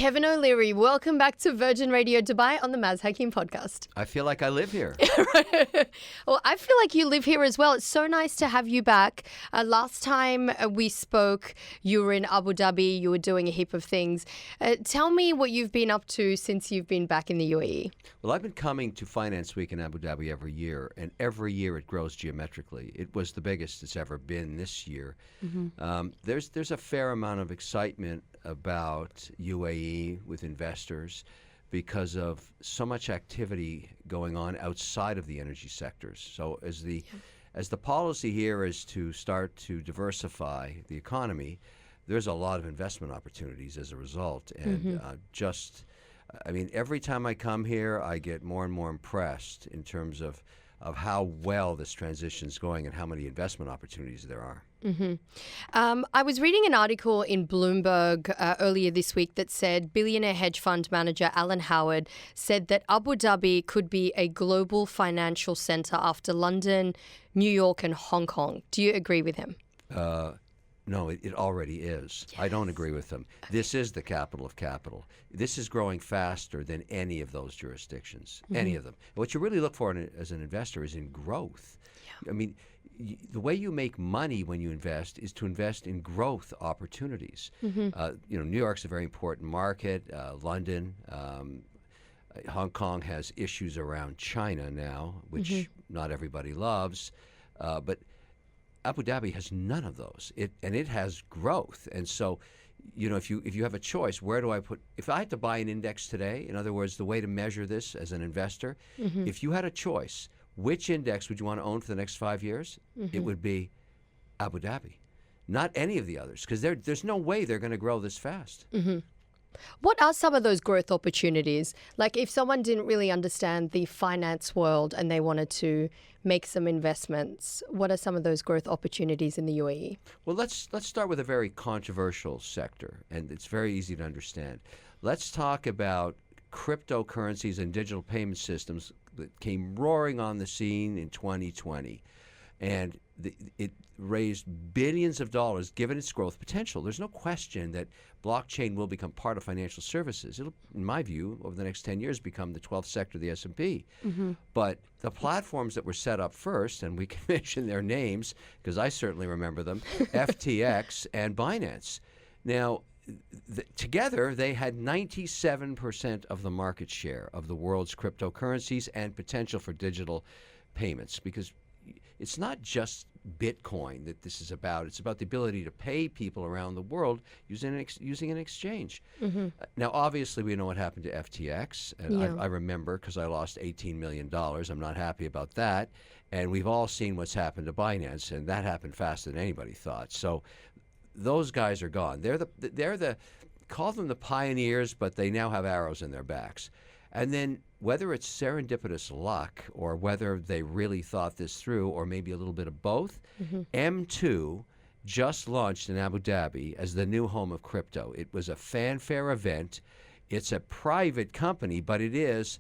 Kevin O'Leary. Welcome back to Virgin Radio Dubai on the Maz Hakim podcast. I feel like I live here. Well, I feel like you live here as well. It's so nice to have you back. Last time we spoke, you were in Abu Dhabi. You were doing a heap of things. Tell me what you've been up to since you've been back in the UAE. Well, I've been coming to Finance Week in Abu Dhabi every year, and every year it grows geometrically. It was the biggest it's ever been this year. There's a fair amount of excitement about UAE with investors because of so much activity going on outside of the energy sectors. So as the policy here is to start to diversify the economy, there's a lot of investment opportunities as a result. And every time I come here, I get more and more impressed in terms of how well this transition is going and how many investment opportunities there are. I was reading an article in Bloomberg earlier this week that said billionaire hedge fund manager Alan Howard said that Abu Dhabi could be a global financial center after London, New York, and Hong Kong. Do you agree with him? No, it already is. Yes. I don't agree with them. This is the capital of capital. This is growing faster than any of those jurisdictions, any of them. What you really look for as an investor is in growth. Yeah. I mean, the way you make money when you invest is to invest in growth opportunities. New York's a very important market. London, Hong Kong has issues around China now, which not everybody loves, but Abu Dhabi has none of those. It has growth, and so, if you have a choice, where do I put? If I had to buy an index today, in other words, the way to measure this as an investor, if you had a choice, which index would you want to own for the next 5 years? It would be Abu Dhabi, not any of the others, because there's no way they're going to grow this fast. What are some of those growth opportunities? Like if someone didn't really understand the finance world and they wanted to make some investments, what are some of those growth opportunities in the UAE? Well, let's start with a very controversial sector, and it's very easy to understand. Let's talk about cryptocurrencies and digital payment systems that came roaring on the scene in 2020. And it raised billions of dollars given its growth potential. There's no question that blockchain will become part of financial services. It'll, in my view, over the next 10 years, become the 12th sector of the S&P. But the platforms that were set up first, and we can mention their names because I certainly remember them, FTX and Binance. Now, together, they had 97% of the market share of the world's cryptocurrencies and potential for digital payments, because it's not just Bitcoin that this is about. It's about the ability to pay people around the world using an exchange. Now, obviously, we know what happened to FTX. And I remember because I lost $18 million. I'm not happy about that. And we've all seen what's happened to Binance, and that happened faster than anybody thought. So those guys are gone. They're the call them the pioneers, but they now have arrows in their backs. And then whether it's serendipitous luck or whether they really thought this through or maybe a little bit of both, M2 just launched in Abu Dhabi as the new home of crypto. It was a fanfare event. It's a private company, but it is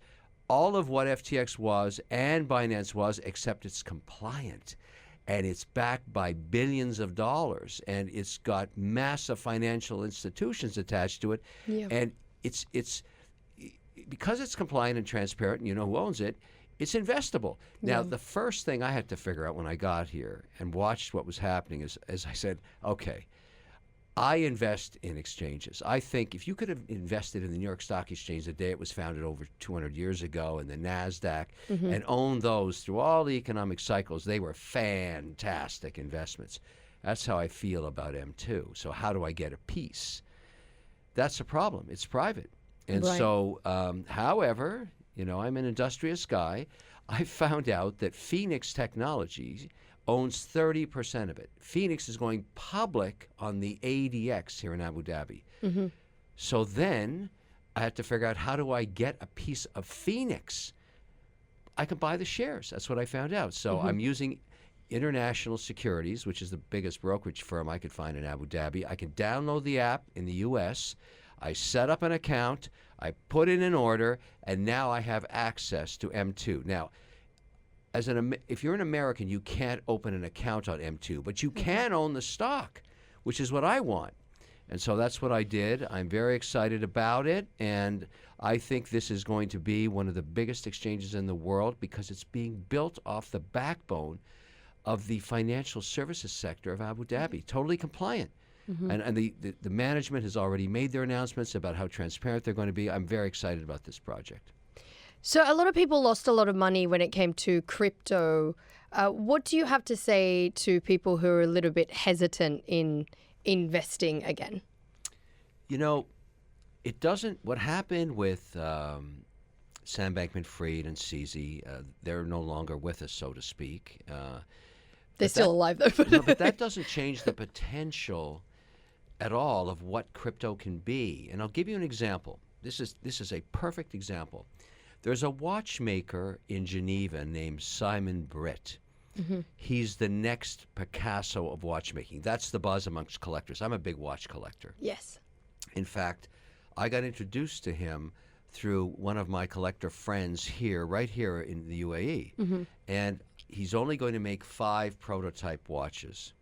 all of what FTX was and Binance was, except it's compliant. And it's backed by billions of dollars, and it's got massive financial institutions attached to it. And it's because it's compliant and transparent, and you know who owns it, it's investable. Now, the first thing I had to figure out when I got here and watched what was happening is, as I said, okay, I invest in exchanges. I think if you could have invested in the New York Stock Exchange the day it was founded over 200 years ago, and the NASDAQ, and owned those through all the economic cycles, they were fantastic investments. That's how I feel about M2. So how do I get a piece? That's a problem. It's private. And so, however, I'm an industrious guy. I found out that Phoenix Technologies owns 30% of it. Phoenix is going public on the ADX here in Abu Dhabi. So then I had to figure out, how do I get a piece of Phoenix? I can buy the shares. That's what I found out. So I'm using International Securities, which is the biggest brokerage firm I could find in Abu Dhabi. I can download the app in the U.S., I set up an account, I put in an order, and now I have access to M2. Now, if you're an American, you can't open an account on M2, but you can own the stock, which is what I want. And so that's what I did. I'm very excited about it, and I think this is going to be one of the biggest exchanges in the world because it's being built off the backbone of the financial services sector of Abu Dhabi, totally compliant. And the management has already made their announcements about how transparent they're going to be. I'm very excited about this project. So a lot of people lost a lot of money when it came to crypto. What do you have to say to people who are a little bit hesitant in investing again? You know, it doesn't. What happened with Sam Bankman-Fried and CZ, they're no longer with us, so to speak. They're still alive, though. No, but that doesn't change the potential at all of what crypto can be. And I'll give you an example. This is a perfect example. There's a watchmaker in Geneva named Simon Britt. He's the next Picasso of watchmaking. That's the buzz amongst collectors. I'm a big watch collector. Yes. In fact, I got introduced to him through one of my collector friends here, right here in the UAE. And he's only going to make 5 prototype watches.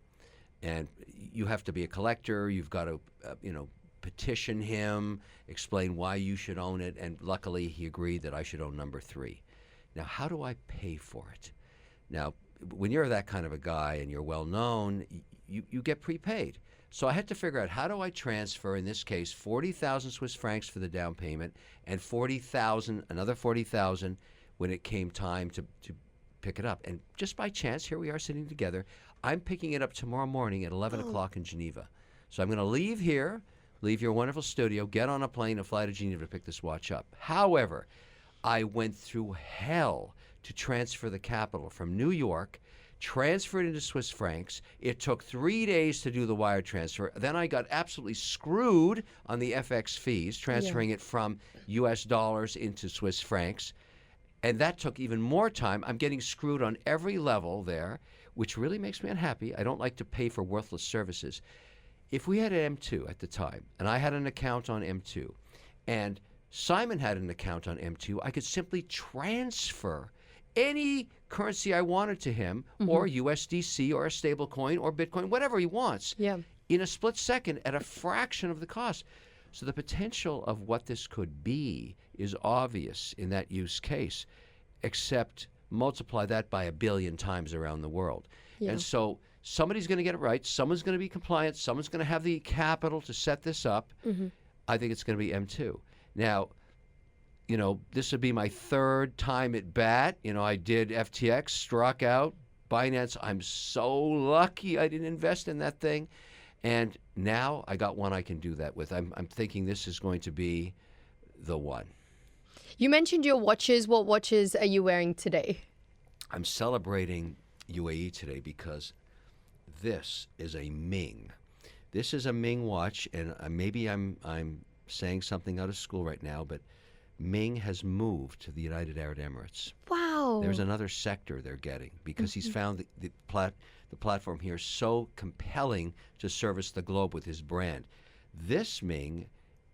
And you have to be a collector. You've got to, petition him, explain why you should own it. And luckily, he agreed that I should own number 3. Now, how do I pay for it? Now, when you're that kind of a guy and you're well known, you get prepaid. So I had to figure out, how do I transfer, in this case, 40,000 Swiss francs for the down payment and another 40,000 when it came time to pick it up. And just by chance, here we are sitting together. I'm picking it up tomorrow morning at 11 o'clock in Geneva. So I'm going to leave here, leave your wonderful studio, get on a plane and fly to Geneva to pick this watch up. However, I went through hell to transfer the capital from New York, transfer it into Swiss francs. It took 3 days to do the wire transfer. Then I got absolutely screwed on the FX fees, transferring it from US dollars into Swiss francs. And that took even more time. I'm getting screwed on every level there, which really makes me unhappy. I don't like to pay for worthless services. If we had an M2 at the time, and I had an account on M2, and Simon had an account on M2, I could simply transfer any currency I wanted to him, or USDC, or a stable coin, or Bitcoin, whatever he wants, in a split second at a fraction of the cost. So the potential of what this could be is obvious in that use case, except multiply that by 1 billion times around the world. And so somebody's going to get it right. Someone's going to be compliant. Someone's going to have the capital to set this up. I think it's going to be M2. Now, this would be my 3rd time at bat. I did FTX, struck out. Binance, I'm so lucky I didn't invest in that thing. And now I got one I can do that with. I'm thinking this is going to be the one. You mentioned your watches. What watches are you wearing today? I'm celebrating UAE today because this is a Ming. This is a Ming watch, and maybe I'm saying something out of school right now, but Ming has moved to the United Arab Emirates. Wow. There's another sector they're getting because he's found the platform here so compelling to service the globe with his brand. This Ming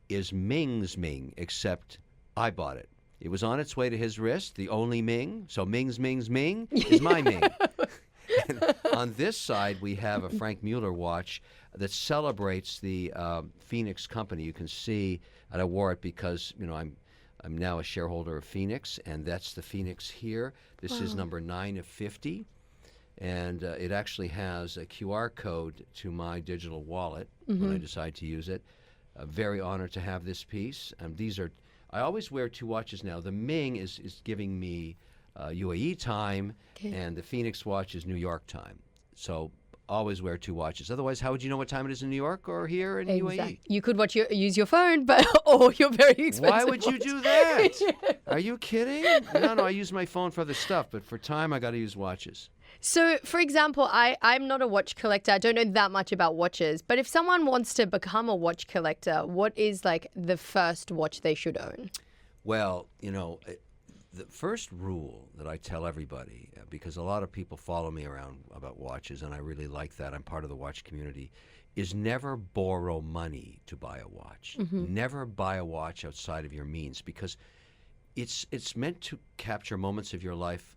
is Ming's Ming, except I bought it. It was on its way to his wrist, the only Ming. So Ming's Ming is my Ming. And on this side, we have a Frank Mueller watch that celebrates the Phoenix company. You can see, and I wore it because I'm now a shareholder of Phoenix, and that's the Phoenix here. This is number 9 of 50, and it actually has a QR code to my digital wallet when I decide to use it. Very honored to have this piece. I always wear 2 watches now. The Ming is giving me UAE time, and the Phoenix watch is New York time. So always wear 2 watches. Otherwise, how would you know what time it is in New York or here in UAE? You could use your phone, or your very expensive Why would watch. you do that? Are you kidding? No, I use my phone for other stuff, but for time, I got to use watches. So, for example, I'm not a watch collector. I don't know that much about watches. But if someone wants to become a watch collector, what is the first watch they should own? Well, the first rule that I tell everybody, because a lot of people follow me around about watches, and I really like that. I'm part of the watch community, is never borrow money to buy a watch. Never buy a watch outside of your means, because it's meant to capture moments of your life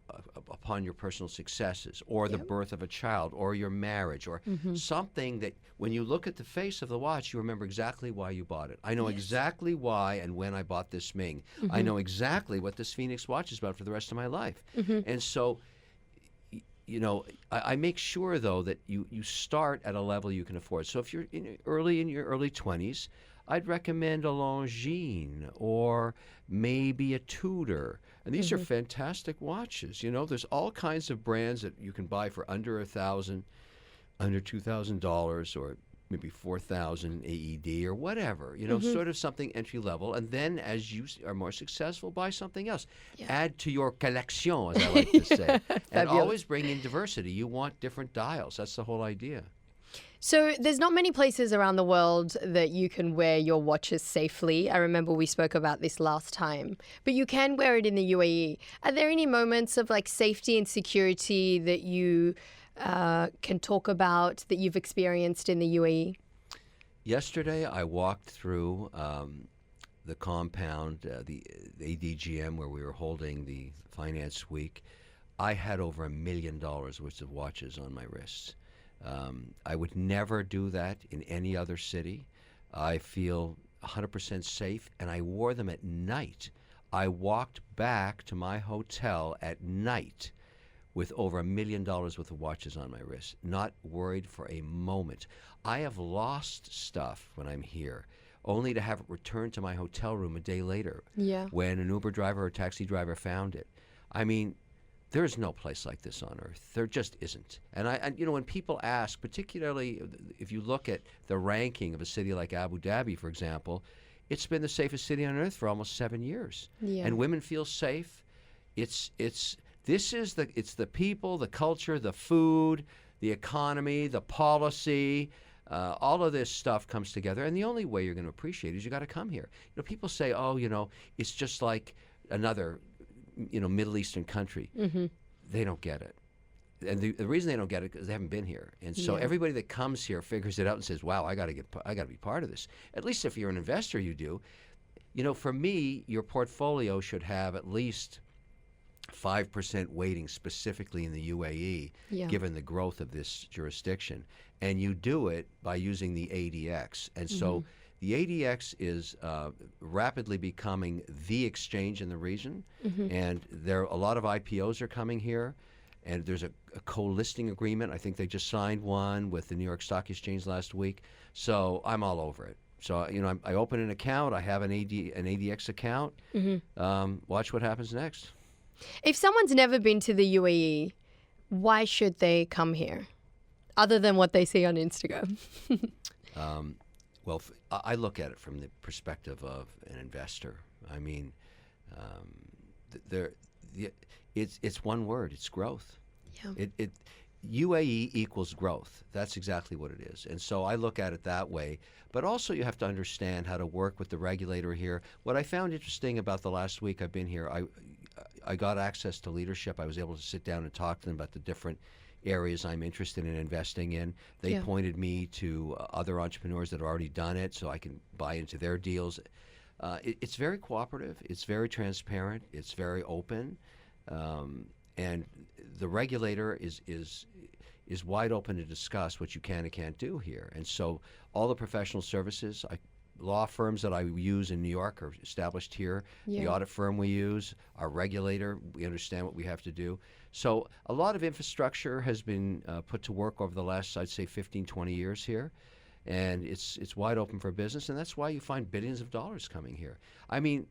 upon your personal successes or the birth of a child or your marriage or something that when you look at the face of the watch, you remember exactly why you bought it. I know exactly why and when I bought this Ming. I know exactly what this Phoenix watch is about for the rest of my life. And so, I make sure, though, that you start at a level you can afford. So if you're in your early 20s, I'd recommend a Longines or maybe a Tudor. And these are fantastic watches. There's all kinds of brands that you can buy for under $1,000, under $2,000, or maybe 4,000 AED or whatever, sort of something entry level. And then as you are more successful, buy something else. Add to your collection, as I like to say. And always bring in diversity. You want different dials. That's the whole idea. So there's not many places around the world that you can wear your watches safely. I remember we spoke about this last time. But you can wear it in the UAE. Are there any moments of safety and security that you can talk about that you've experienced in the UAE? Yesterday, I walked through the compound, the ADGM, where we were holding the Finance Week. I had over $1 million worth of watches on my wrists. I would never do that in any other city. I feel 100% safe, and I wore them at night. I walked back to my hotel at night with over $1 million worth of watches on my wrist, not worried for a moment. I have lost stuff when I'm here, only to have it returned to my hotel room a day later when an Uber driver or taxi driver found it. I mean, there's no place like this on earth. There just isn't. And when people ask, particularly if you look at the ranking of a city like Abu Dhabi, for example, it's been the safest city on earth for almost 7 years. And women feel safe. It's the people, the culture, the food, the economy, the policy. All of this stuff comes together, and the only way you're going to appreciate it is you got to come here. People say, it's just like another Middle Eastern country. They don't get it. And the reason they don't get it is because they haven't been here. And so everybody that comes here figures it out and says, wow, I got to be part of this. At least if you're an investor, you do. For me, your portfolio should have at least 5% weighting specifically in the UAE, given the growth of this jurisdiction. And you do it by using the ADX. And so the ADX is rapidly becoming the exchange in the region, and a lot of IPOs are coming here, and there's a co-listing agreement. I think they just signed one with the New York Stock Exchange last week, so I'm all over it. So, I open an account, I have an ADX account, watch what happens next. If someone's never been to the UAE, why should they come here, other than what they see on Instagram? Well, I look at it from the perspective of an investor. I mean, it's one word. It's growth. UAE equals growth. That's exactly what it is. And so I look at it that way. But also you have to understand how to work with the regulator here. What I found interesting about the last week I've been here, I got access to leadership. I was able to sit down and talk to them about the different areas I'm interested in investing in. They pointed me to other entrepreneurs that have already done it so I can buy into their deals. It's very cooperative. It's very transparent. It's very open. And the regulator is wide open to discuss what you can and can't do here. And so all the professional services, law firms that I use in New York are established here. The audit firm we use, our regulator, we understand what we have to do. So a lot of infrastructure has been put to work over the last, I'd say, 15, 20 years here. And it's wide open for business, and that's why you find billions of dollars coming here. I mean,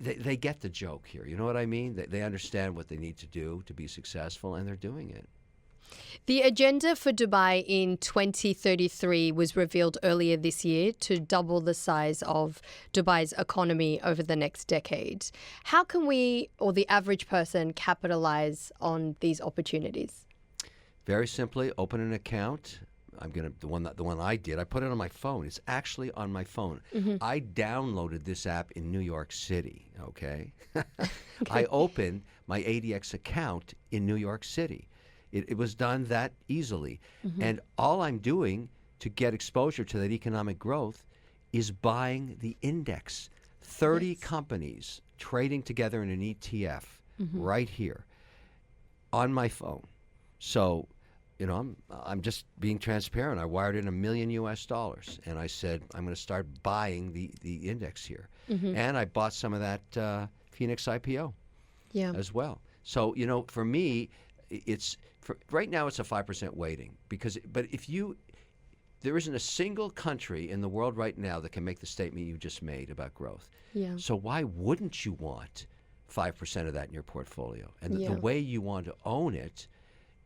they get the joke here. You know what I mean? They understand what they need to do to be successful, and they're doing it. The agenda for Dubai in 2033 was revealed earlier this year to double the size of Dubai's economy over the next decade. How can we, or the average person, capitalize on these opportunities? Very simply, open an account. The one I did, I put it on my phone. It's actually on my phone. I downloaded this app in New York City, okay? I opened my ADX account in New York City. It was done that easily. And all I'm doing to get exposure to that economic growth is buying the index. 30 companies trading together in an ETF right here on my phone. So, I'm just being transparent. I wired in $1 million US, and I said I'm going to start buying the index here, and I bought some of that Phoenix IPO as well. So, for me, right now it's a 5% weighting but there isn't a single country in the world right now that can make the statement you just made about growth. Yeah. So why wouldn't you want 5% of that in your portfolio? And the way you want to own it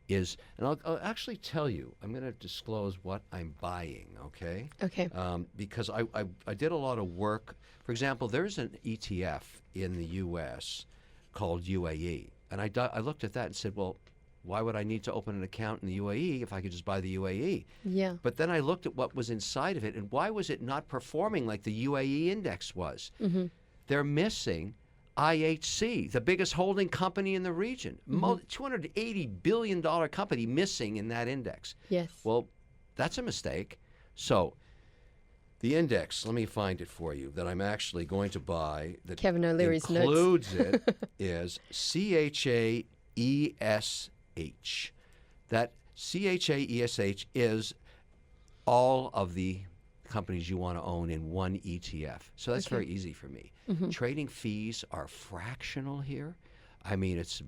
is, and I'll actually tell you, I'm going to disclose what I'm buying, okay? Okay. Because I did a lot of work. For example, there's an ETF in the U.S. called UAE. And I looked at that and said, well, why would I need to open an account in the UAE if I could just buy the UAE? Yeah. But then I looked at what was inside of it, and why was it not performing like the UAE index was? They're missing IHC, the biggest holding company in the region. $280 billion company missing in that index. Yes. Well, that's a mistake. So the index, let me find it for you, that I'm actually going to buy that Kevin O'Leary's includes notes. it is CHAESH. That CHAESH is all of the companies you want to own in one ETF. So that's very easy for me. Trading fees are fractional here. I mean, it's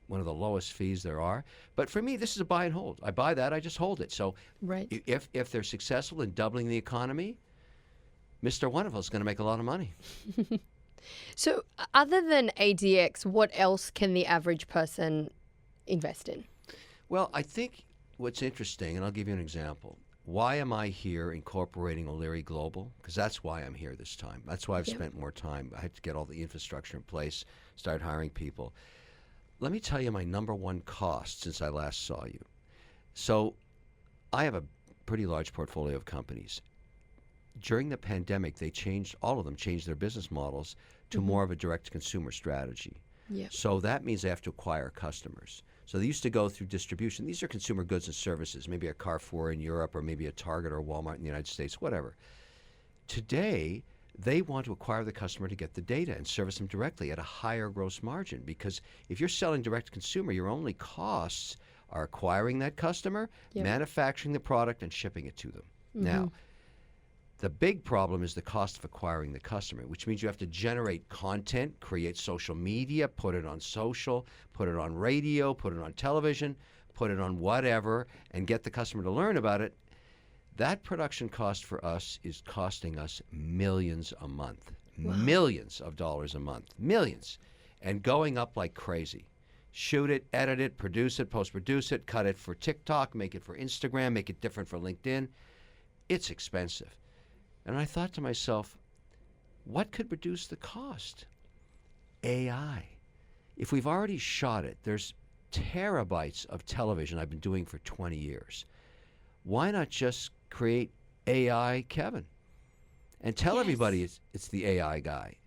one of the lowest fees there are. But for me, this is a buy and hold. I buy that, I just hold it. So if they're successful in doubling the economy, Mr. Wonderful is going to make a lot of money. So other than ADX, what else can the average person invest in? Well, I think what's interesting, and I'll give you an example. Why am I here incorporating O'Leary Global? Because that's why I'm here this time. That's why I've spent more time. I had to get all the infrastructure in place, start hiring people. Let me tell you my number one cost since I last saw you. So I have a pretty large portfolio of companies. During the pandemic, all of them changed their business models to more of a direct-to-consumer strategy. Yeah. So that means they have to acquire customers. So they used to go through distribution. These are consumer goods and services, maybe a Carrefour in Europe or maybe a Target or Walmart in the United States, whatever. Today, they want to acquire the customer to get the data and service them directly at a higher gross margin, because if you're selling direct-to-consumer, your only costs are acquiring that customer, manufacturing the product, and shipping it to them. Now, the big problem is the cost of acquiring the customer, which means you have to generate content, create social media, put it on social, put it on radio, put it on television, put it on whatever, and get the customer to learn about it. That production cost for us is costing us millions a month, millions of dollars a month, millions, and going up like crazy. Shoot it, edit it, produce it, post-produce it, cut it for TikTok, make it for Instagram, make it different for LinkedIn. It's expensive. And I thought to myself, what could reduce the cost? AI. If we've already shot it, there's terabytes of television I've been doing for 20 years. Why not just create AI Kevin and tell everybody it's the AI guy?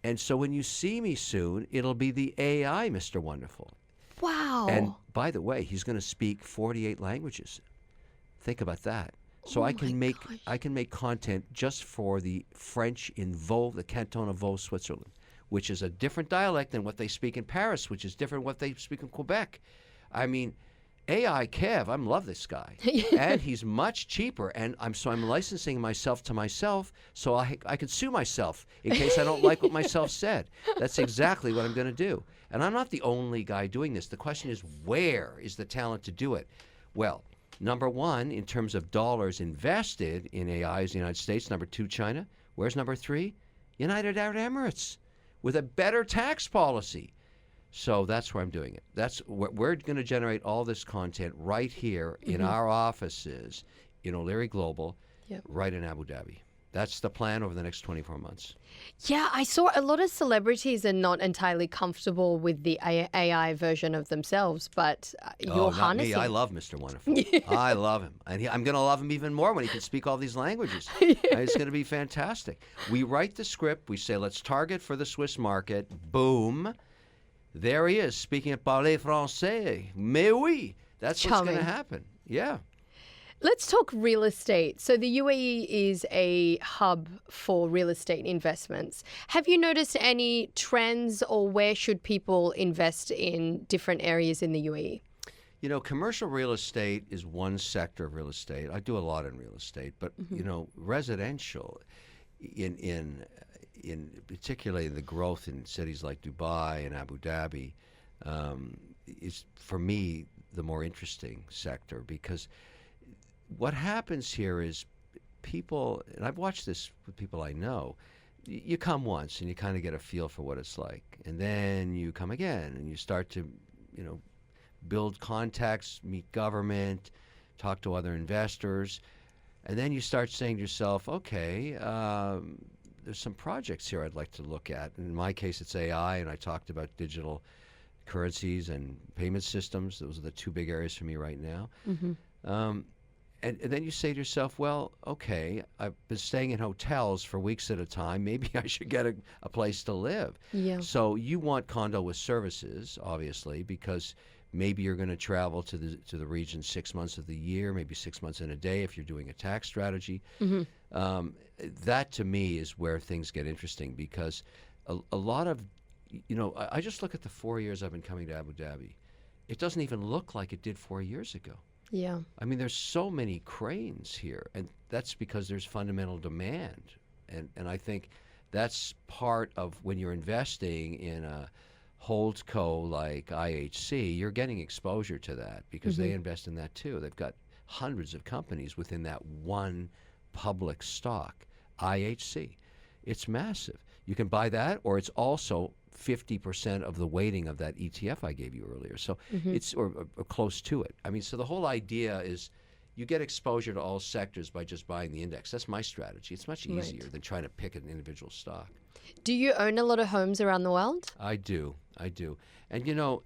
And so when you see me soon, it'll be the AI Mr. Wonderful. Wow. And by the way, he's going to speak 48 languages. Think about that. So I can make content just for the French in Vaud, the canton of Vaud, Switzerland, which is a different dialect than what they speak in Paris, which is different what they speak in Quebec. I mean, AI Kev, I love this guy, and he's much cheaper. And I'm licensing myself to myself, so I can sue myself in case I don't like what myself said. That's exactly what I'm going to do. And I'm not the only guy doing this. The question is, where is the talent to do it? Well, number one, in terms of dollars invested in AI, is the United States. Number two, China. Where's number three? United Arab Emirates, with a better tax policy. So that's where I'm doing it. We're going to generate all this content right here in our offices in O'Leary Global, right in Abu Dhabi. That's the plan over the next 24 months. Yeah, I saw a lot of celebrities are not entirely comfortable with the AI version of themselves, but you're harnessing. Me. I love Mr. Wonderful. I love him. And I'm going to love him even more when he can speak all these languages. It's going to be fantastic. We write the script. We say, let's target for the Swiss market. Boom. There he is, speaking at parler français. Mais oui. That's what's going to happen. Yeah. Let's talk real estate. So the UAE is a hub for real estate investments. Have you noticed any trends, or where should people invest in different areas in the UAE? You know, commercial real estate is one sector of real estate. I do a lot in real estate, but you know, residential, in particularly the growth in cities like Dubai and Abu Dhabi, is for me the more interesting sector, because what happens here is people, and I've watched this with people I know. You come once and you kind of get a feel for what it's like, and then you come again and you start to, you know, build contacts, meet government, talk to other investors, and then you start saying to yourself, okay, there's some projects here I'd like to look at. In my case, it's AI, and I talked about digital currencies and payment systems. Those are the two big areas for me right now. And then you say to yourself, well, okay, I've been staying in hotels for weeks at a time. Maybe I should get a place to live. Yeah. So you want condo with services, obviously, because maybe you're going to travel to the region 6 months of the year, maybe 6 months in a day if you're doing a tax strategy. That, to me, is where things get interesting, because a lot of, you know, I just look at the 4 years I've been coming to Abu Dhabi. It doesn't even look like it did 4 years ago. Yeah. I mean, there's so many cranes here, and that's because there's fundamental demand. And I think that's part of when you're investing in a holdco like IHC, you're getting exposure to that, because they invest in that too. They've got hundreds of companies within that one public stock, IHC. It's massive. You can buy that, or it's also 50% of the weighting of that ETF I gave you earlier. So it's or close to it. I mean, so the whole idea is you get exposure to all sectors by just buying the index. That's my strategy. It's much easier than trying to pick an individual stock. Do you own a lot of homes around the world? I do. And you know,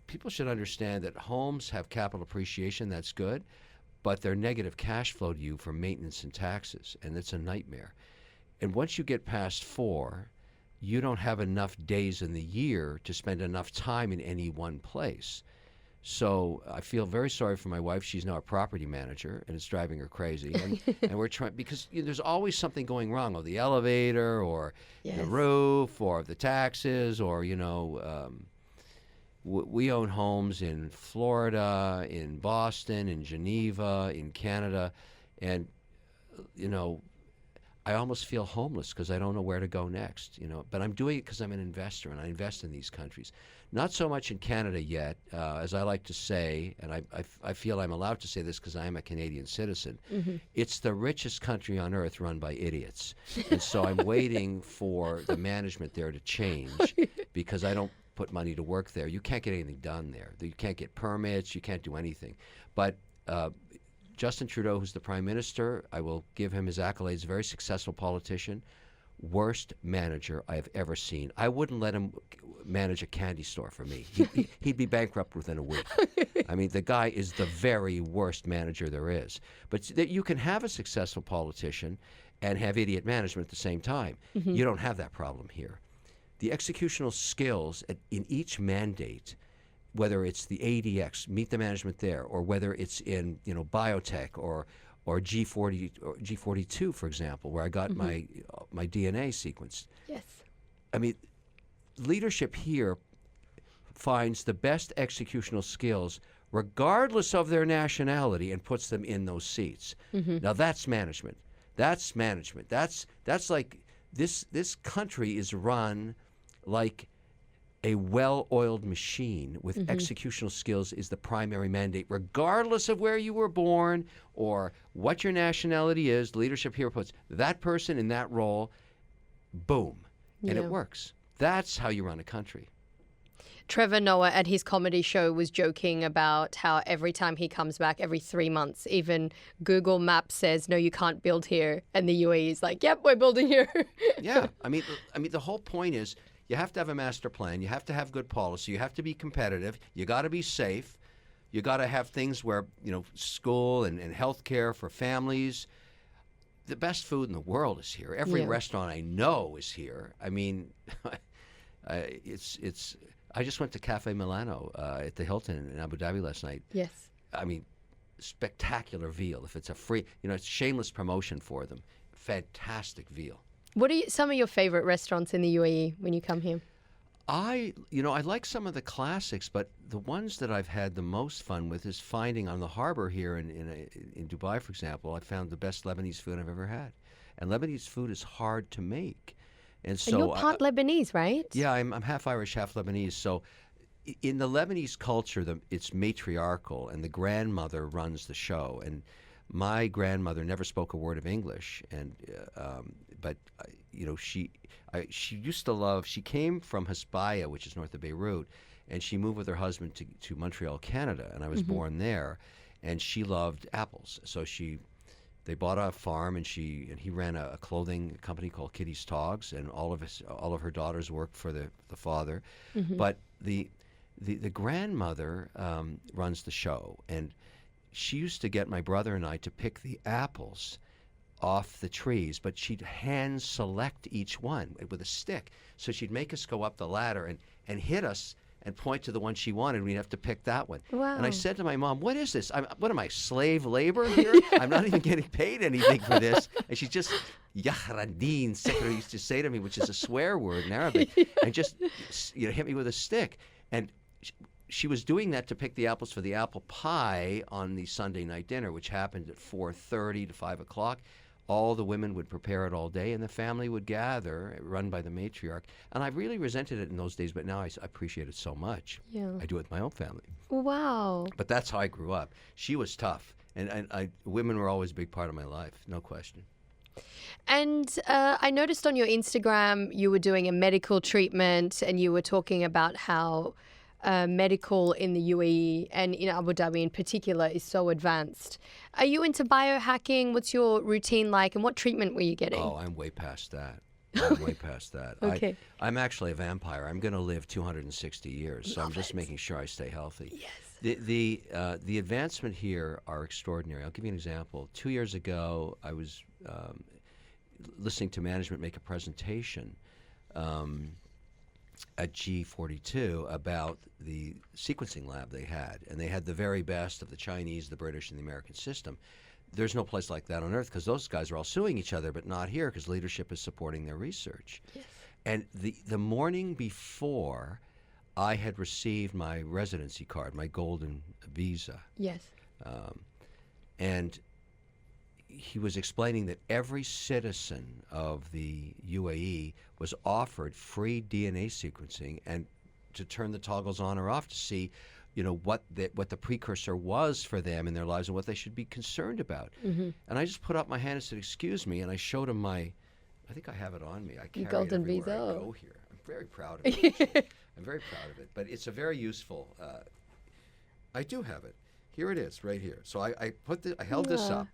people should understand that homes have capital appreciation. That's good, but they're negative cash flow to you for maintenance and taxes, and it's a nightmare. And once you get past 4, you don't have enough days in the year to spend enough time in any one place. So I feel very sorry for my wife. She's now a property manager, and it's driving her crazy. And we're trying, because you know, there's always something going wrong, or the elevator, or the roof, or the taxes, or, you know, we own homes in Florida, in Boston, in Geneva, in Canada, and, you know, I almost feel homeless because I don't know where to go next, you know. But I'm doing it because I'm an investor, and I invest in these countries. Not so much in Canada yet, as I like to say, and I feel I'm allowed to say this because I am a Canadian citizen. It's the richest country on earth run by idiots. And so I'm waiting for the management there to change, because I don't put money to work there. You can't get anything done there. You can't get permits. You can't do anything. But Justin Trudeau, who's the Prime Minister, I will give him his accolades, very successful politician, worst manager I have ever seen. I wouldn't let him manage a candy store for me. He'd be bankrupt within a week. I mean, the guy is the very worst manager there is. But you can have a successful politician and have idiot management at the same time. You don't have that problem here. The executional skills in each mandate, whether it's the ADX, meet the management there, or whether it's in, you know, biotech or G40 or G42, for example, where I got my DNA sequenced. Yes. I mean, leadership here finds the best executional skills regardless of their nationality and puts them in those seats. Now that's management. That's management. That's like this country is run like a well-oiled machine with executional skills is the primary mandate, regardless of where you were born or what your nationality is. Leadership here puts that person in that role, boom, and it works. That's how you run a country. Trevor Noah at his comedy show was joking about how every time he comes back, every 3 months, even Google Maps says, no, you can't build here. And the UAE is like, yep, we're building here. Yeah, I mean, the whole point is, you have to have a master plan. You have to have good policy. You have to be competitive. You got to be safe. You got to have things where, you know, school and health care for families. The best food in the world is here. Every restaurant I know is here. I mean, it's. I just went to Cafe Milano at the Hilton in Abu Dhabi last night. Yes. I mean, spectacular veal. If it's a free, it's shameless promotion for them. Fantastic veal. What are some of your favorite restaurants in the UAE when you come here? I like some of the classics, but the ones that I've had the most fun with is finding on the harbor here in Dubai, for example. I found the best Lebanese food I've ever had, and Lebanese food is hard to make, and so you're part Lebanese, right? Yeah, I'm half Irish, half Lebanese. So in the Lebanese culture, it's matriarchal, and the grandmother runs the show. And my grandmother never spoke a word of English, and but she used to love. She came from Hasbaya, which is north of Beirut, and she moved with her husband to Montreal, Canada, and I was born there. And she loved apples, so they bought a farm, and he ran a clothing company called Kitty's Togs, and all of her daughters worked for the father. But the grandmother runs the show, and she used to get my brother and I to pick the apples off the trees, but she'd hand select each one with a stick. So she'd make us go up the ladder and hit us and point to the one she wanted. We'd have to pick that one. Wow. And I said to my mom, "What is this? What am I, slave labor here? I'm not even getting paid anything for this." And she just, "Yahrandin," Sikra used to say to me, which is a swear word in Arabic, and just hit me with a stick. And she was doing that to pick the apples for the apple pie on the Sunday night dinner, which happened at 4:30 to 5 o'clock. All the women would prepare it all day, and the family would gather, run by the matriarch. And I really resented it in those days, but now I appreciate it so much. Yeah. I do it with my own family. Wow. But that's how I grew up. She was tough, and women were always a big part of my life, no question. And I noticed on your Instagram you were doing a medical treatment, and you were talking about how medical in the UAE and in Abu Dhabi in particular is so advanced. Are you into biohacking? What's your routine like, and what treatment were you getting? Oh, I'm way past that. I'm way past that. Okay. I'm actually a vampire. I'm going to live 260 years, so I'm just making sure I stay healthy. Yes. The advancement here are extraordinary. I'll give you an example. 2 years ago, I was listening to management make a presentation at G42 about the sequencing lab they had, and they had the very best of the Chinese, the British, and the American system. There's no place like that on earth, because those guys are all suing each other, but not here, because leadership is supporting their research. Yes. And the morning before, I had received my residency card, my golden visa. Yes. And he was explaining that every citizen of the UAE was offered free DNA sequencing, and to turn the toggles on or off to see, what the precursor was for them in their lives and what they should be concerned about. And I just put up my hand and said, "Excuse me," and I showed him I think I have it on me. I carry golden it everywhere visa. I go here. I'm very proud of it. I'm very proud of it. But it's a very useful. I do have it. Here it is, right here. So I held this up,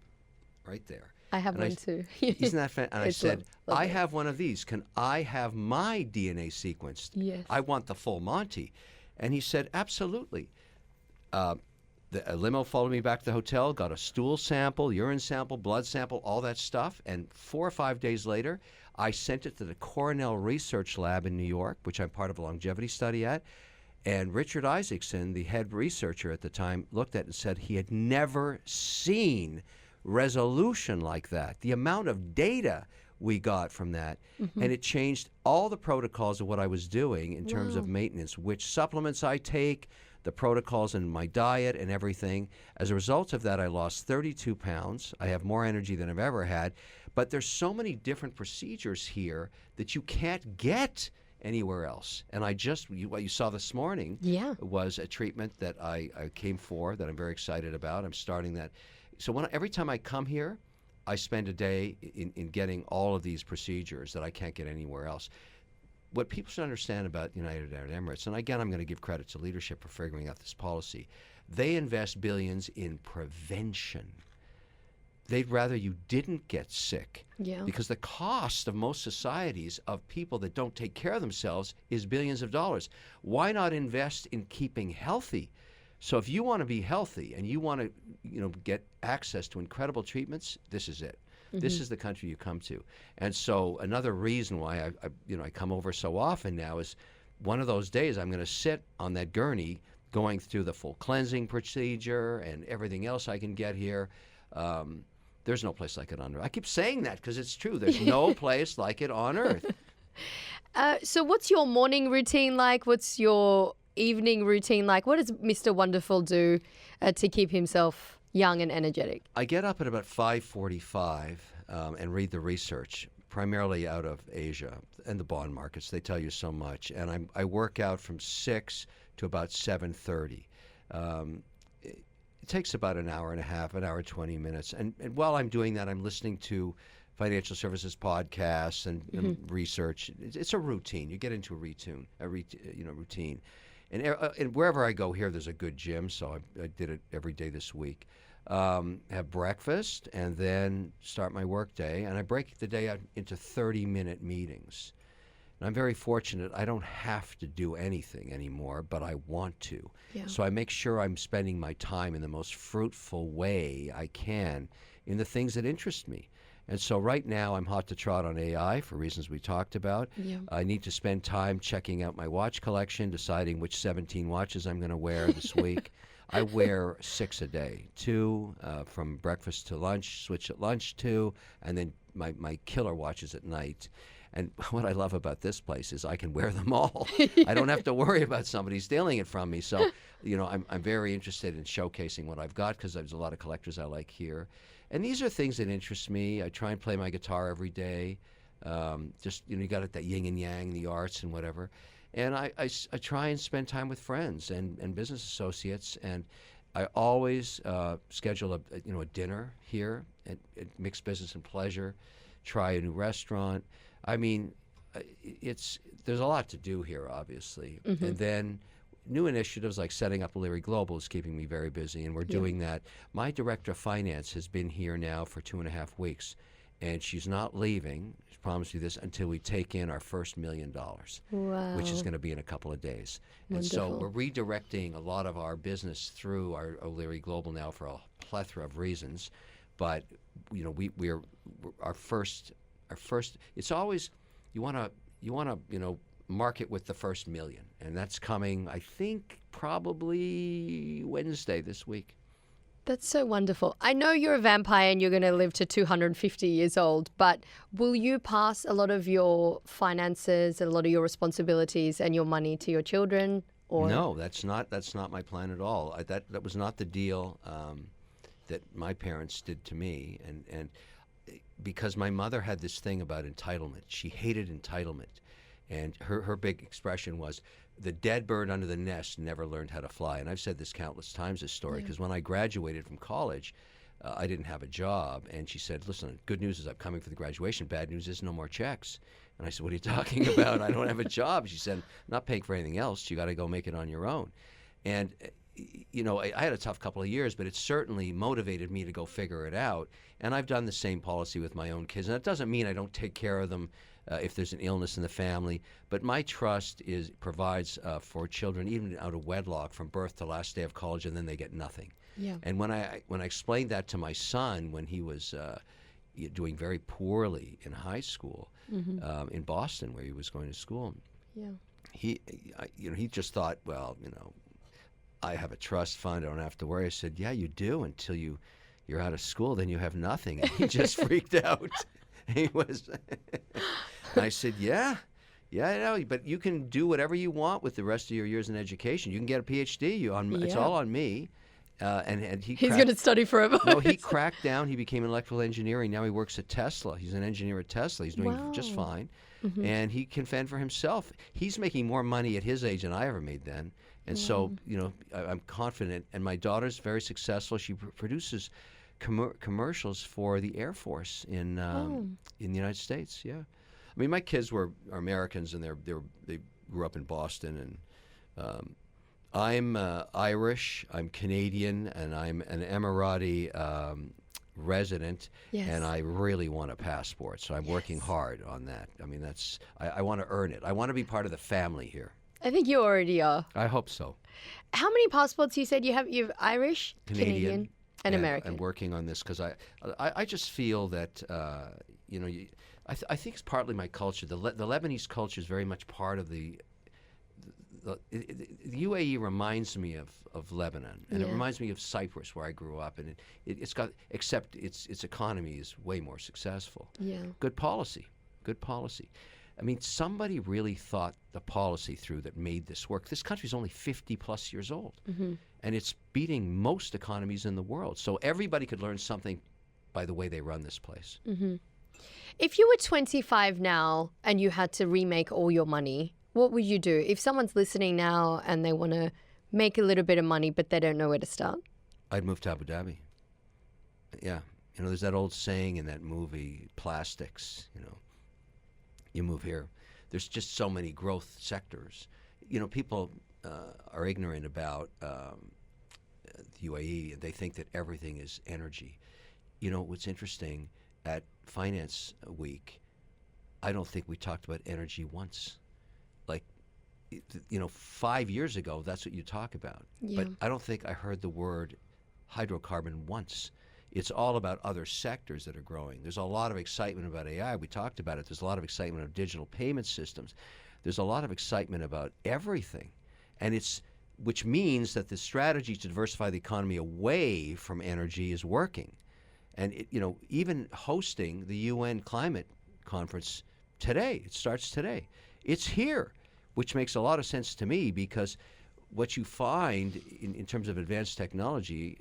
right there. I have And one too. Isn't that fantastic? And I It's said, lovely. "I have one of these. Can I have my DNA sequenced? Yes. I want the full Monty." And he said, "Absolutely." A limo followed me back to the hotel, got a stool sample, urine sample, blood sample, all that stuff. And 4 or 5 days later, I sent it to the Cornell Research Lab in New York, which I'm part of a longevity study at. And Richard Isaacson, the head researcher at the time, looked at it and said he had never seen resolution like that. The amount of data we got from that, and it changed all the protocols of what I was doing in terms of maintenance, which supplements I take, the protocols in my diet and everything. As a result of that, I lost 32 pounds. I have more energy than I've ever had. But there's so many different procedures here that you can't get anywhere else. And what you saw this morning was a treatment that I came for, that I'm very excited about. I'm starting that. So every time I come here, I spend a day in getting all of these procedures that I can't get anywhere else. What people should understand about United Arab Emirates, and again, I'm going to give credit to leadership for figuring out this policy, they invest billions in prevention. They'd rather you didn't get sick, because the cost of most societies of people that don't take care of themselves is billions of dollars. Why not invest in keeping healthy? So if you want to be healthy and you want to get access to incredible treatments, this is it. This is the country you come to. And so another reason why I come over so often now is one of those days I'm going to sit on that gurney going through the full cleansing procedure and everything else I can get here. There's no place like it on Earth. I keep saying that because it's true. There's no place like it on Earth. So what's your morning routine like? What's your evening routine like? What does Mr. Wonderful do to keep himself young and energetic? I get up at about 5:45 and read the research, primarily out of Asia and the bond markets. They tell you so much. And I work out from 6 to about 7:30. It takes about an hour and a half, an hour and 20 minutes. And while I'm doing that, I'm listening to financial services podcasts and research. It's a routine. You get into a routine. And wherever I go here, there's a good gym, so I did it every day this week. Have breakfast and then start my work day. And I break the day out into 30-minute meetings. And I'm very fortunate. I don't have to do anything anymore, but I want to. Yeah. So I make sure I'm spending my time in the most fruitful way I can in the things that interest me. And so right now I'm hot to trot on AI for reasons we talked about. Yeah. I need to spend time checking out my watch collection, deciding which 17 watches I'm going to wear this week. I wear 6 a day, 2 from breakfast to lunch, switch at lunch 2, and then my killer watches at night. And what I love about this place is I can wear them all. I don't have to worry about somebody stealing it from me. So, I'm very interested in showcasing what I've got because there's a lot of collectors I like here. And these are things that interest me. I try and play my guitar every day. You got it, that yin and yang, the arts and whatever. And I try and spend time with friends and business associates. And I always schedule a dinner here at Mixed Business and Pleasure, try a new restaurant. I mean, there's a lot to do here, obviously. Mm-hmm. And then new initiatives like setting up O'Leary Global is keeping me very busy, and we're doing that. My director of finance has been here now for 2.5 weeks, and she's not leaving, she promised you this, until we take in our first $1 million, Wow. which is going to be in a couple of days. Wonderful. And so we're redirecting a lot of our business through our O'Leary Global now for a plethora of reasons. But, we're our first, it's always, you want to, market with the first $1 million. And that's coming, I think, probably Wednesday this week. That's so wonderful. I know you're a vampire and you're going to live to 250 years old, but will you pass a lot of your finances, a lot of your responsibilities and your money to your children? Or No, that's not my plan at all. That was not the deal that my parents did to me. And because my mother had this thing about entitlement. She hated entitlement. And her big expression was, the dead bird under the nest never learned how to fly. And I've said this countless times, this story, because when I graduated from college, I didn't have a job. And she said, listen, good news is I'm coming for the graduation. Bad news is no more checks. And I said, what are you talking about? I don't have a job. She said, I'm not paying for anything else. You got to go make it on your own. And, I had a tough couple of years, but it certainly motivated me to go figure it out. And I've done the same policy with my own kids. And that doesn't mean I don't take care of them if there's an illness in the family. But my trust provides for children, even out of wedlock, from birth to last day of college, and then they get nothing. Yeah. And when I explained that to my son when he was doing very poorly in high school in Boston, where he was going to school, he just thought, well, I have a trust fund. I don't have to worry. I said, yeah, you do until you're out of school. Then you have nothing. And he just freaked out. He was. I said, yeah, I know. But you can do whatever you want with the rest of your years in education. You can get a PhD. It's all on me. And he's going to study forever. No, he cracked down. He became an electrical engineer. Now he works at Tesla. He's an engineer at Tesla. He's doing just fine. And he can fend for himself. He's making more money at his age than I ever made then. And so, I'm confident. And my daughter's very successful. She produces commercials for the Air Force in the United States. Yeah, I mean, my kids are Americans, and they grew up in Boston. And I'm Irish. I'm Canadian, and I'm an Emirati resident. Yes. And I really want a passport. So I'm working hard on that. I mean, I want to earn it. I want to be part of the family here. I think you already are. I hope so. How many passports you said you have? You have Irish, Canadian, and American. I'm working on this because I just feel that I think it's partly my culture. The Lebanese culture is very much part of the UAE reminds me of Lebanon, and it Yeah. reminds me of Cyprus, where I grew up, and it's got, except its economy is way more successful. Yeah. Good policy, good policy. I mean, somebody really thought the policy through that made this work. This country's only 50 plus years old, and it's beating most economies in the world. So everybody could learn something by the way they run this place. If you were 25 now and you had to remake all your money, what would you do? If someone's listening now and they want to make a little bit of money but they don't know where to start? I'd move to Abu Dhabi. Yeah. You know, there's that old saying in that movie, Plastics, you know, you move here. There's just so many growth sectors. You know, people are ignorant about the UAE, and they think that everything is energy. You know, what's interesting, at Finance Week, I don't think we talked about energy once. Like, you know, 5 years ago, that's what you talk about. Yeah. But I don't think I heard the word hydrocarbon once. It's all about other sectors that are growing. There's a lot of excitement about AI. We talked about it. There's a lot of excitement of digital payment systems. There's a lot of excitement about everything. And which means that the strategy to diversify the economy away from energy is working. And, you know, even hosting the UN climate conference today, it starts today. It's here, which makes a lot of sense to me, because what you find in terms of advanced technology,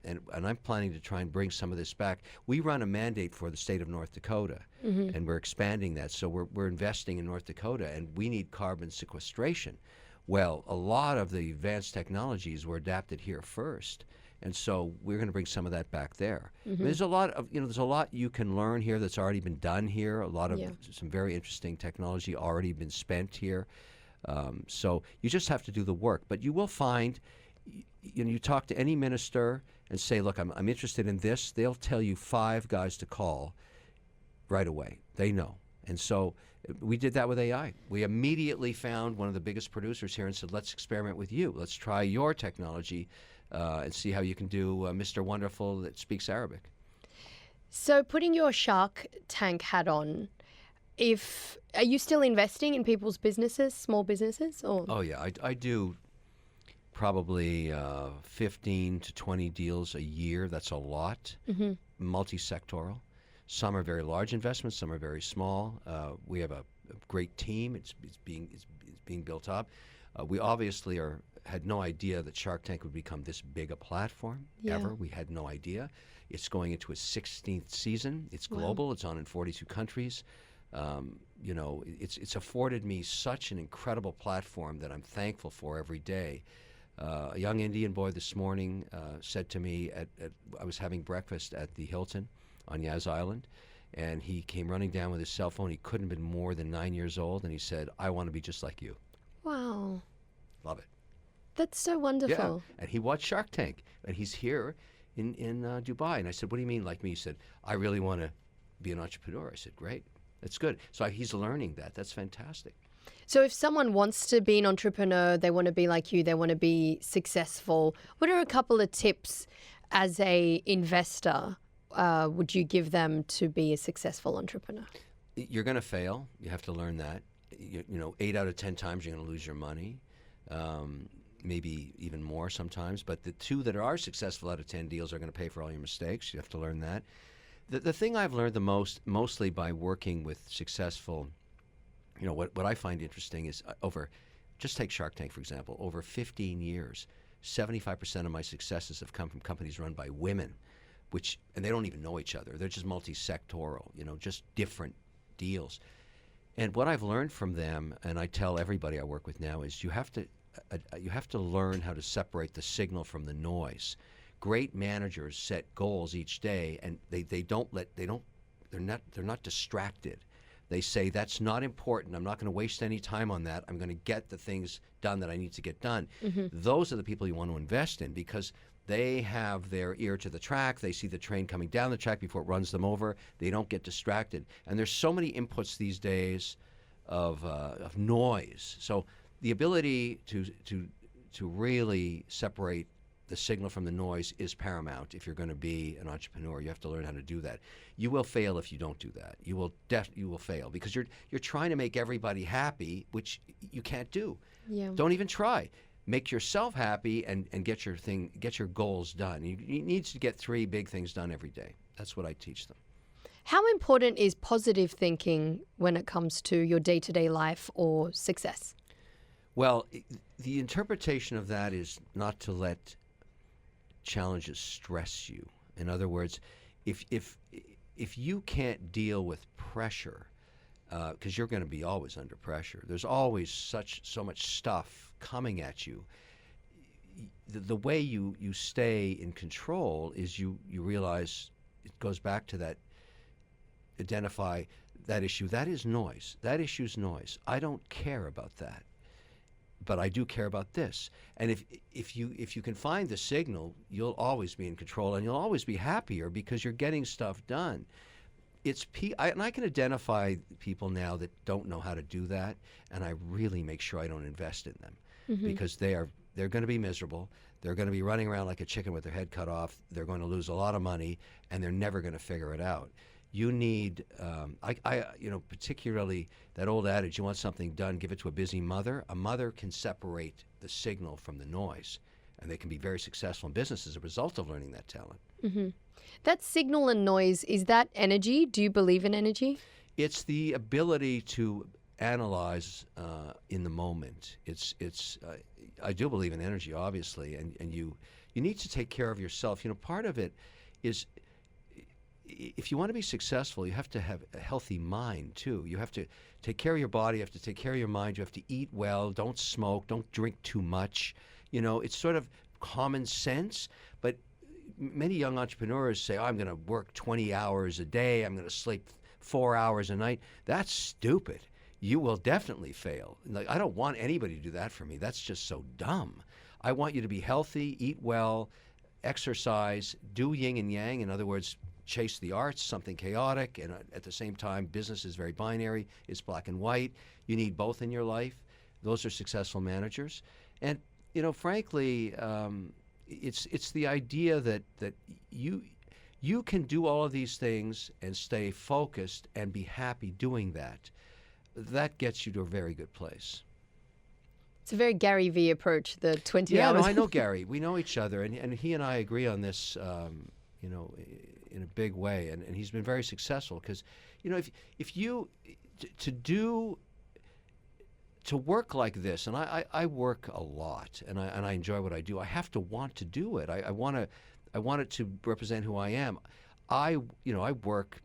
and I'm planning to try and bring some of this back. We run a mandate for the state of North Dakota, and we're expanding that. So we're investing in North Dakota, and we need carbon sequestration. Well, a lot of the advanced technologies were adapted here first, and so we're going to bring some of that back there. There's a lot of, there's a lot you can learn here that's already been done here. A lot of some very interesting technology already been spent here. So you just have to do the work. But you will find, you talk to any minister and say, look, I'm interested in this. They'll tell you 5 guys to call right away. They know. And so we did that with AI. We immediately found one of the biggest producers here and said, let's experiment with you. Let's try your technology and see how you can do Mr. Wonderful that speaks Arabic. So putting your Shark Tank hat on, are you still investing in people's businesses, small businesses? Or? Oh, yeah. I do probably 15 to 20 deals a year. That's a lot. Multi-sectoral. Some are very large investments. Some are very small. We have a great team. It's being built up. We obviously had no idea that Shark Tank would become this big a platform ever. We had no idea. It's going into its 16th season. It's global. Wow. It's on in 42 countries. It's afforded me such an incredible platform that I'm thankful for every day. A young Indian boy this morning said to me, I was having breakfast at the Hilton on Yas Island, and he came running down with his cell phone. He couldn't have been more than 9 years old, and he said, I want to be just like you. Wow. Love it. That's so wonderful. Yeah, and he watched Shark Tank, and he's here in Dubai. And I said, what do you mean like me? He said, I really want to be an entrepreneur. I said, great. That's good. So he's learning that. That's fantastic. So if someone wants to be an entrepreneur, they want to be like you, they want to be successful, what are a couple of tips as a investor would you give them to be a successful entrepreneur? You're going to fail. You have to learn that. 8 out of 10 times you're going to lose your money, maybe even more sometimes. But the 2 that are successful out of 10 deals are going to pay for all your mistakes. You have to learn that. The thing I've learned the most, mostly by working with successful, what I find interesting is just take Shark Tank, for example. Over 15 years, 75% of my successes have come from companies run by women, and they don't even know each other. They're just multi-sectoral, just different deals. And what I've learned from them, and I tell everybody I work with now, is you have to learn how to separate the signal from the noise. Great managers set goals each day, and they're not distracted. They say, that's not important. I'm not going to waste any time on that. I'm going to get the things done that I need to get done. Those are the people you want to invest in, because they have their ear to the track. They see the train coming down the track before it runs them over. They don't get distracted. And there's so many inputs these days of noise. So the ability to really separate the signal from the noise is paramount if you're going to be an entrepreneur. You have to learn how to do that. You will fail if you don't do that. You will fail because you're trying to make everybody happy, which you can't do. Yeah. Don't even try. make yourself happy and get your goals done. You need to get 3 big things done every day. That's what I teach them. How important is positive thinking when it comes to your day-to-day life or success? Well, the interpretation of that is not to let challenges stress you. In other words, if you can't deal with pressure, because you're going to be always under pressure. There's always so much stuff coming at you. The way you stay in control is you realize it goes back to that. Identify that issue. That is noise. That issue's noise. I don't care about that, but I do care about this. And if you can find the signal, you'll always be in control, and you'll always be happier because you're getting stuff done. And I can identify people now that don't know how to do that, and I really make sure I don't invest in them because they're going to be miserable. They're going to be running around like a chicken with their head cut off. They're going to lose a lot of money, and they're never going to figure it out. You need, particularly that old adage, you want something done, give it to a busy mother. A mother can separate the signal from the noise, and they can be very successful in business as a result of learning that talent. That signal and noise, is that energy? Do you believe in energy? It's the ability to analyze in the moment. I do believe in energy, obviously, and you need to take care of yourself. Part of it is, if you want to be successful, you have to have a healthy mind too. You have to take care of your body, you have to take care of your mind, you have to eat well, don't smoke, don't drink too much. It's sort of common sense, but many young entrepreneurs say, I'm going to work 20 hours a day, I'm going to sleep 4 hours a night. That's stupid. You will definitely fail. I don't want anybody to do that for me. That's just so dumb. I want you to be healthy, eat well, exercise, do yin and yang. In other words, chase the arts, something chaotic, and at the same time, business is very binary. It's black and white. You need both in your life. Those are successful managers. And, frankly, it's the idea that you can do all of these things and stay focused and be happy doing that. That gets you to a very good place. It's a very Gary Vee approach, the 20 hours. Yeah, I know Gary. We know each other, and he and I agree on this, in a big way. And he's been very successful because, if you to work like this, and I work a lot, and I enjoy what I do. I have to want to do it. I want it to represent who I am. I work,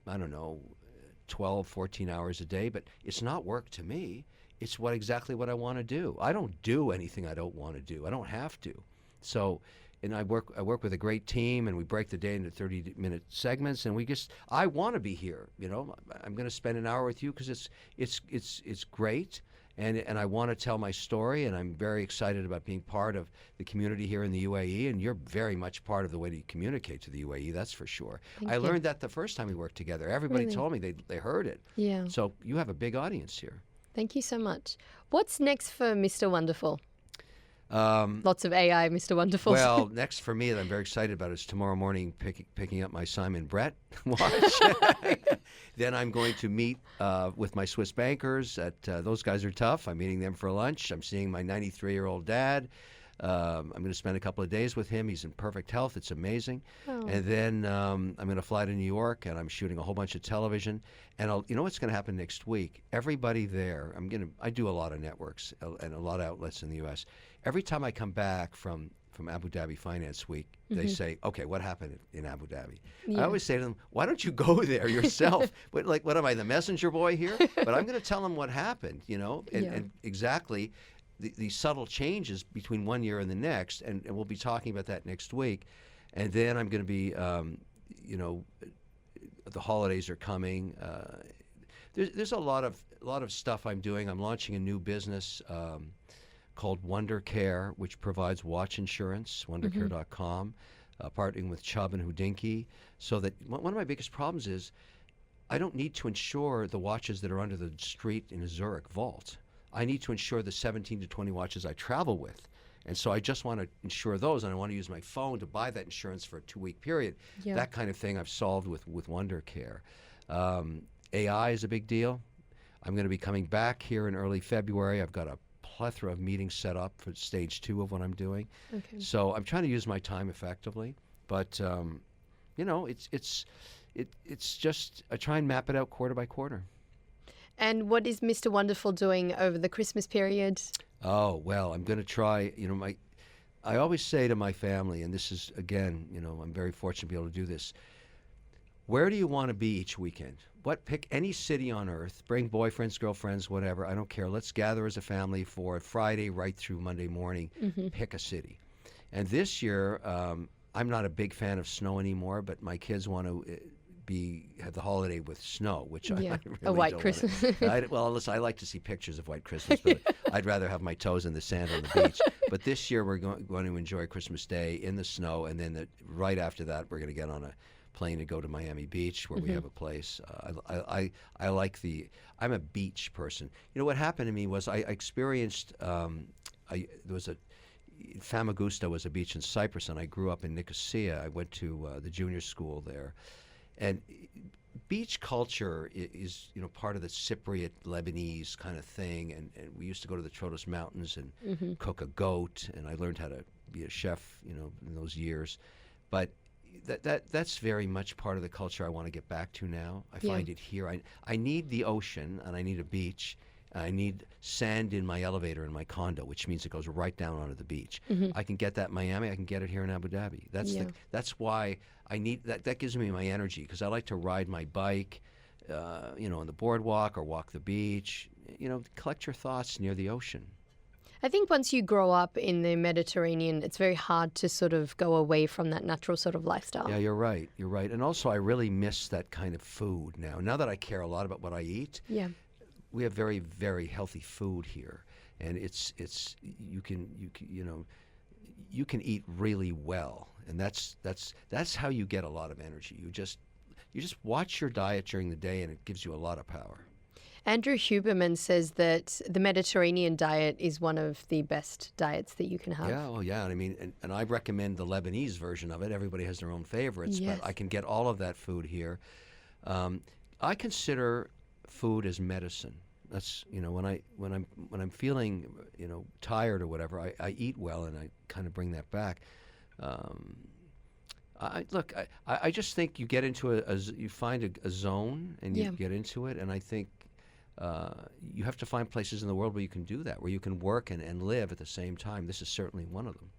12, 14 hours a day, but it's not work to me. It's exactly what I want to do. I don't do anything I don't want to do. I don't have to. So, and I work with a great team, and we break the day into 30-minute segments, and I want to be here. I'm going to spend an hour with you because it's great. And I want to tell my story, and I'm very excited about being part of the community here in the UAE, and you're very much part of the way that you communicate to the UAE, that's for sure. I learned that the first time we worked together. Everybody told me they heard it. Yeah. So you have a big audience here. Thank you so much. What's next for Mr. Wonderful? Lots of AI, Mr. Wonderful. Well, next for me that I'm very excited about is tomorrow morning picking up my Simon Brett watch. Then I'm going to meet with my Swiss bankers. Those guys are tough. I'm meeting them for lunch. I'm seeing my 93-year-old dad. I'm going to spend a couple of days with him. He's in perfect health. It's amazing. Oh. And then I'm going to fly to New York, and I'm shooting a whole bunch of television. And you know what's going to happen next week? Everybody there, I do a lot of networks and a lot of outlets in the U.S. Every time I come back from Abu Dhabi Finance Week, they say, okay, what happened in Abu Dhabi? Yeah. I always say to them, why don't you go there yourself? What am I, the messenger boy here? But I'm going to tell them what happened, and exactly the subtle changes between one year and the next, and we'll be talking about that next week. And then I'm going to be, the holidays are coming. There's a lot of stuff I'm doing. I'm launching a new business called Wonder Care, which provides watch insurance, wondercare.com, partnering with Chubb and Hodinkee, so that one of my biggest problems is I don't need to insure the watches that are under the street in a Zurich vault. I need to insure the 17 to 20 watches I travel with. And so I just want to insure those, and I want to use my phone to buy that insurance for a 2-week period. Yeah. That kind of thing I've solved with Wonder Care. AI is a big deal. I'm going to be coming back here in early February. I've got a plethora of meetings set up for stage 2 of what I'm doing. Okay. So I'm trying to use my time effectively, but it's just I try and map it out quarter by quarter. And what is Mr. Wonderful doing over the Christmas period? Oh, well, I'm going to try, I always say to my family, and this is, again, I'm very fortunate to be able to do this. Where do you want to be each weekend? Pick any city on earth, bring boyfriends, girlfriends, whatever, I don't care. Let's gather as a family for Friday right through Monday morning, pick a city. And this year, I'm not a big fan of snow anymore, but my kids want to have the holiday with snow, which I really a white don't Christmas. Well, listen, I like to see pictures of white Christmas, but I'd rather have my toes in the sand on the beach. But this year we're going to enjoy Christmas Day in the snow, and then right after that we're going to get on a plane to go to Miami Beach, where we have a place. I like I'm a beach person. What happened to me was I experienced. There was Famagusta was a beach in Cyprus, and I grew up in Nicosia. I went to the junior school there. And beach culture is part of the Cypriot Lebanese kind of thing, and we used to go to the Troodos Mountains and cook a goat, and I learned how to be a chef, in those years. But that's very much part of the culture I want to get back to now. I find it here. I need the ocean, and I need a beach. I need sand in my elevator in my condo, which means it goes right down onto the beach. I can get that in Miami. I can get it here in Abu Dhabi. That's why I need that. That gives me my energy, because I like to ride my bike, on the boardwalk or walk the beach. Collect your thoughts near the ocean. I think once you grow up in the Mediterranean, it's very hard to sort of go away from that natural sort of lifestyle. Yeah, you're right. You're right. And also, I really miss that kind of food now. Now that I care a lot about what I eat. Yeah. We have very, very healthy food here, and you can eat really well, and that's how you get a lot of energy. You just watch your diet during the day, and it gives you a lot of power. Andrew Huberman says that the Mediterranean diet is one of the best diets that you can have. Yeah, well, yeah. And I recommend the Lebanese version of it. Everybody has their own favorites, Yes. but I can get all of that food here. I consider food as medicine. That's when I'm feeling tired or whatever, I eat well, and I kind of bring that back. I just think you get into you find a zone, and you get into it, and I think you have to find places in the world where you can do that, where you can work and live at the same time. This is certainly one of them.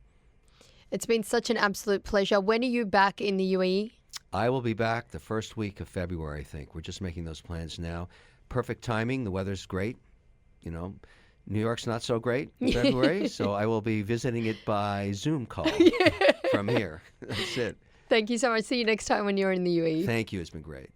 It's been such an absolute pleasure. When are you back in the UAE? I will be back the first week of February, I think. We're just making those plans now. Perfect timing. The weather's great. New York's not so great in February, so I will be visiting it by Zoom call from here. That's it. Thank you so much. See you next time when you're in the UAE. Thank you. It's been great.